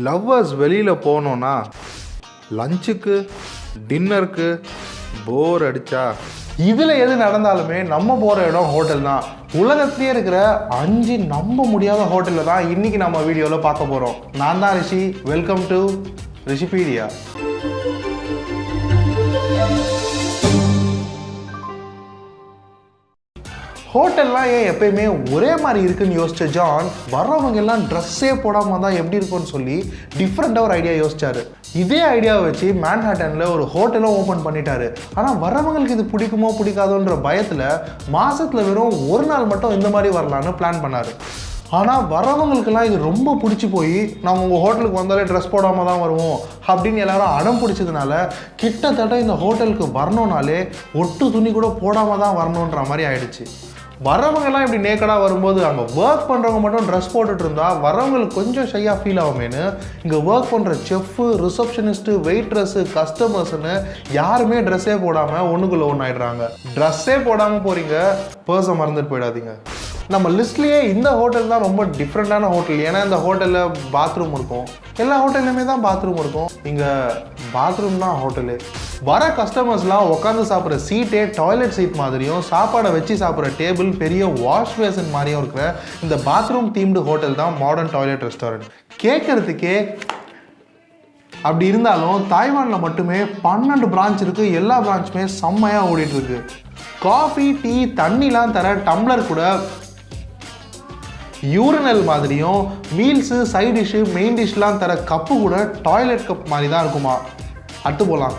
Lovers வெளியில் போனோன்னா லஞ்சுக்கு டின்னருக்கு போர் அடித்தா இதில் எது நடந்தாலுமே நம்ம போகிற இடம் ஹோட்டல் தான். உலகத்திலே இருக்கிற 5 நம்ப முடியாத ஹோட்டலில் தான் இன்றைக்கி நம்ம வீடியோவில் பார்க்க போகிறோம். நான் தான் ரிஷி. Welcome to Rishipedia. ஹோட்டல்லாம் ஏன் எப்பயுமே ஒரே மாதிரி இருக்குன்னு யோசிச்ச ஜான், வர்றவங்க எல்லாம் ட்ரெஸ்ஸே போடாமல் தான் எப்படி இருக்கும்னு சொல்லி டிஃப்ரெண்ட்டாக ஒரு ஐடியா யோசிச்சாரு. இதே ஐடியாவை வச்சு மேன்ஹாட்டனில் ஒரு ஹோட்டலும் ஓப்பன் பண்ணிட்டாரு. ஆனால் வர்றவங்களுக்கு இது பிடிக்குமோ பிடிக்காதோன்ற பயத்தில் மாதத்தில் வெறும் ஒரு நாள் மட்டும் இந்த மாதிரி வரலான்னு பிளான் பண்ணார். ஆனால் வர்றவங்களுக்கெல்லாம் இது ரொம்ப பிடிச்சி போய் நாங்கள் உங்கள் ஹோட்டலுக்கு வந்தாலே ட்ரெஸ் போடாமல் தான் வருவோம் அப்படின்னு எல்லாரும் அடம் பிடிச்சதுனால கிட்டத்தட்ட இந்த ஹோட்டலுக்கு வரணுன்னாலே ஒட்டு துணி கூட போடாமல் தான் வரணுன்ற மாதிரி ஆயிடுச்சு. வரவங்கெல்லாம் இப்படி நேக்கடாக வரும்போது அங்கே ஒர்க் பண்ணுறவங்க மட்டும் ட்ரெஸ் போட்டுட்டு இருந்தால் வரவங்களுக்கு கொஞ்சம் ஷையாக ஃபீல் ஆகுமேனு இங்கே ஒர்க் பண்ணுற செஃப்பு, ரிசப்ஷனிஸ்ட்டு, வெயிட்ரஸ்ஸு, கஸ்டமர்ஸ்னு யாருமே ட்ரெஸ்ஸே போடாமல் ஒன்றுக்குள்ளே ஒன்று ஆகிடுறாங்க. ட்ரெஸ்ஸே போடாமல் போகிறீங்க, பர்ஸை மறந்துட்டு போயிடாதீங்க. நம்ம லிஸ்ட்லேயே இந்த ஹோட்டல் தான் ரொம்ப டிஃப்ரெண்ட்டான ஹோட்டல். ஏன்னா இந்த ஹோட்டலில் பாத்ரூம் இருக்கும், எல்லா ஹோட்டல்லையுமே தான் பாத்ரூம் இருக்கும், இங்கே பாத்ரூம் தான் ஹோட்டலு. வர கஸ்டமர்ஸ்லாம் உட்காந்து சாப்பிட்ற சீட்டே டாய்லெட் சீட் மாதிரியும், சாப்பாடை வச்சு சாப்பிட்ற டேபிள் பெரிய வாஷ் பேசன் மாதிரியும் இருக்கிற இந்த பாத்ரூம் தீம்டு ஹோட்டல் தான் மாடர்ன் டாய்லெட் ரெஸ்டாரண்ட். கேட்கறதுக்கே அப்படி இருந்தாலும் தாய்வானில் மட்டுமே 12 பிரான்ச் இருக்குது. எல்லா பிரான்ச்சுமே செம்மையாக ஓடிட்டுருக்கு. காஃபி, டீ, தண்ணிலாம் தர டம்ளர் கூட யூரினல் மாதிரியும், மீல்ஸு, சைட் டிஷ்ஷு, மெயின் டிஷ்லாம் தர கப்பு கூட டாய்லெட் கப் மாதிரி தான் இருக்குமா. அடுத்து போகலாம்.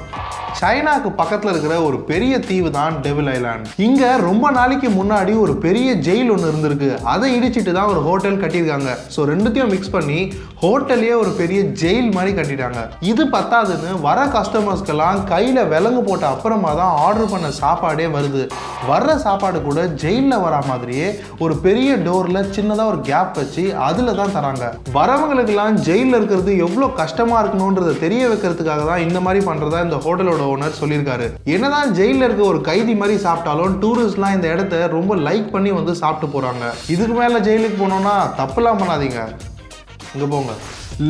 சைனாக்கு பக்கத்தில் இருக்கிற ஒரு பெரிய தீவு தான் டெவில் ஐலாண்ட். இங்கே ரொம்ப நாளைக்கு முன்னாடி ஒரு பெரிய ஜெயில் ஒன்று இருந்திருக்கு. அதை இடிச்சிட்டு தான் ஒரு ஹோட்டல் கட்டியிருக்காங்க. ஸோ ரெண்டுத்தையும் மிக்ஸ் பண்ணி ஹோட்டல்லையே ஒரு பெரிய ஜெயில் மாதிரி கட்டிட்டாங்க. இது பத்தாதுன்னு வர கஸ்டமர்ஸ்க்கெல்லாம் கையில் விலங்கு போட்ட அப்புறமா தான் ஆர்டர் பண்ண சாப்பாடே வருது. வர்ற சாப்பாடு கூட ஜெயிலில் வரா மாதிரியே ஒரு பெரிய டோரில் சின்னதாக ஒரு கேப் வச்சு அதில் தான் தராங்க. வரவங்களுக்கெல்லாம் ஜெயிலில் இருக்கிறது எவ்வளோ கஷ்டமாக இருக்கணுன்றதை தெரிய வைக்கிறதுக்காக தான் இந்த மாதிரி பண்ணுறதா இந்த ஹோட்டலோட ஓனர் சொல்லியிருக்காரு. என்னதான் ஜெயிலில் இருக்க ஒரு கைதி மாதிரி சாப்பிட்டாலும் டூரிஸ்ட்லாம் இந்த இடத்த ரொம்ப லைக் பண்ணி வந்து சாப்பிட்டு போகிறாங்க. இதுக்கு மேலே ஜெயிலுக்கு போனோன்னா தப்புலாம் பண்ணாதீங்க, இங்கே போங்க.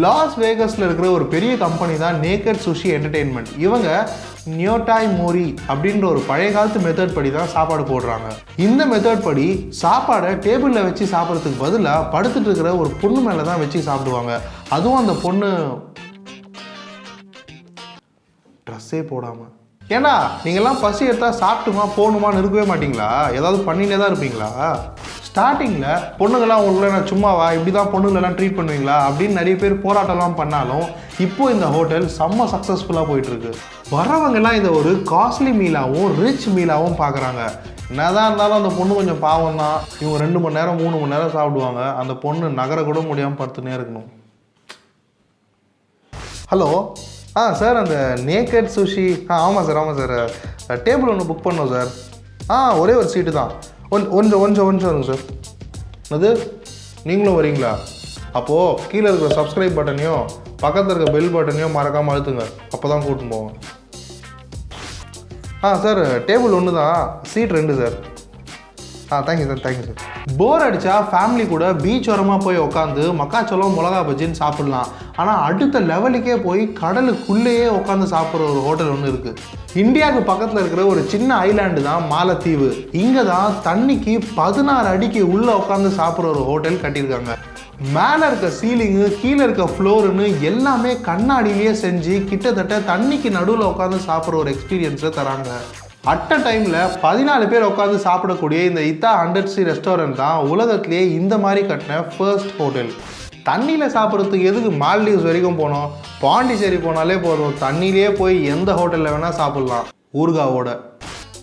லாஸ் வேகஸில் இருக்கிற ஒரு பெரிய கம்பெனி தான் நேக்கட் சுஷி என்டர்டெயின்மெண்ட். இவங்க நியோடாய் மோரி அப்படின்ற ஒரு பழைய காலத்து மெத்தட் படி தான் சாப்பாடு போடுறாங்க. இந்த மெத்தட் படி சாப்பாடை டேபிளில் வச்சு சாப்பிட்றதுக்கு பதிலாக படுத்துட்டு இருக்கிற ஒரு பொண்ணு மேலே தான் வச்சு சாப்பிடுவாங்க. அதுவும் அந்த பொண்ணு ட்ரெஸ்ஸே போடாமல். ஏன்னா நீங்கள்லாம் பசி எடுத்தால் சாப்பிட்டுமா போகணுமான்னு இருக்கவே மாட்டிங்களா? ஏதாவது பண்ணினே தான் இருப்பீங்களா? ஸ்டார்டிங்கில் பொண்ணுங்கள்லாம் உங்களுக்குள்ள நான் சும்மாவா இப்படி தான் பொண்ணுங்களெல்லாம் ட்ரீட் பண்ணுவீங்களா அப்படின்னு நிறைய பேர் போராட்டம்லாம் பண்ணாலும் இப்போது இந்த ஹோட்டல் செம்ம சக்ஸஸ்ஃபுல்லாக போயிட்டுருக்கு. வரவங்கெல்லாம் இதை ஒரு காஸ்ட்லி மீலாகவும் ரிச் மீலாகவும் பார்க்குறாங்க. என்னதான் இருந்தாலும் அந்த பொண்ணு கொஞ்சம் பாவம் தான். இவங்க 2 மணி நேரம் 3 மணி நேரம் சாப்பிடுவாங்க. அந்த பொண்ணு நகர கூட முடியாமல் படுத்துனே இருக்கணும். ஹலோ, சார் அந்த நேக்கட் சுஷி. ஆமாம் சார் டேபிள் ஒன்று புக் பண்ணோம் சார். ஒரே ஒரு சீட்டு தான். கொஞ்சம் வருங்க சார். அது நீங்களும் வரீங்களா? அப்போது கீழே இருக்கிற சப்ஸ்கிரைப் பட்டனையும் பக்கத்தில் இருக்க பெல் பட்டனையும் மறக்காமல் அழுத்துங்க, அப்போ தான் கூட்டின்னு போவோம். சார் டேபிள் ஒன்று தான், seat 2 sir. Thank you sir. Bore அடித்தா ஃபேமிலி கூட பீச் ஓரமாக போய் உட்காந்து மக்காச்சோளம், மிளகா பஜ்ஜின்னு சாப்பிட்லாம். ஆனால் அடுத்த லெவலுக்கே போய் கடலுக்குள்ளேயே உட்காந்து சாப்பிட்ற ஒரு ஹோட்டல் ஒன்று இருக்குது. இந்தியாவுக்கு பக்கத்தில் இருக்கிற ஒரு சின்ன ஐலாண்டு தான் மாலத்தீவு. இங்கே தான் தண்ணிக்கு 16 அடிக்கு உள்ளே உட்காந்து சாப்பிட்ற ஒரு ஹோட்டல் கட்டியிருக்காங்க. மேலே இருக்க சீலிங்கு, கீழே இருக்க ஃப்ளோருன்னு எல்லாமே கண்ணாடியிலேயே செஞ்சு கிட்டத்தட்ட தண்ணிக்கு நடுவில் உட்காந்து சாப்பிட்ற ஒரு எக்ஸ்பீரியன்ஸை தராங்க. அட் அ டைமில் 14 பேர் உட்காந்து சாப்பிடக்கூடிய இந்த இத்தா 100C ரெஸ்டாரண்ட் தான் உலகத்திலே இந்த மாதிரி கட்டின ஃபர்ஸ்ட் ஹோட்டல். தண்ணியில் சாப்பிட்றதுக்கு எதுக்கு மால்டீவ்ஸ் வரைக்கும் போனோம்? பாண்டிச்சேரி போனாலே போதும், தண்ணியிலே போய் எந்த ஹோட்டலில் வேணால் சாப்பிட்லாம் ஊறுகாவோட.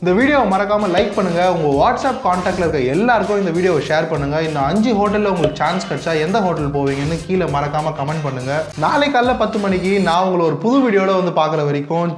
இந்த வீடியோவை மறக்காமல் லைக் பண்ணுங்கள். உங்கள் வாட்ஸ்அப் கான்டாக்டில் இருக்க எல்லாருக்கும் இந்த வீடியோவை ஷேர் பண்ணுங்கள். இந்த 5 ஹோட்டலில் உங்களுக்கு சான்ஸ் கிடச்சா எந்த ஹோட்டல் போவீங்கன்னு கீழே மறக்காமல் கமெண்ட் பண்ணுங்கள். நாளை காலைல 10 மணிக்கு நான் உங்களை ஒரு புது வீடியோவில் வந்து பார்க்குற வரைக்கும்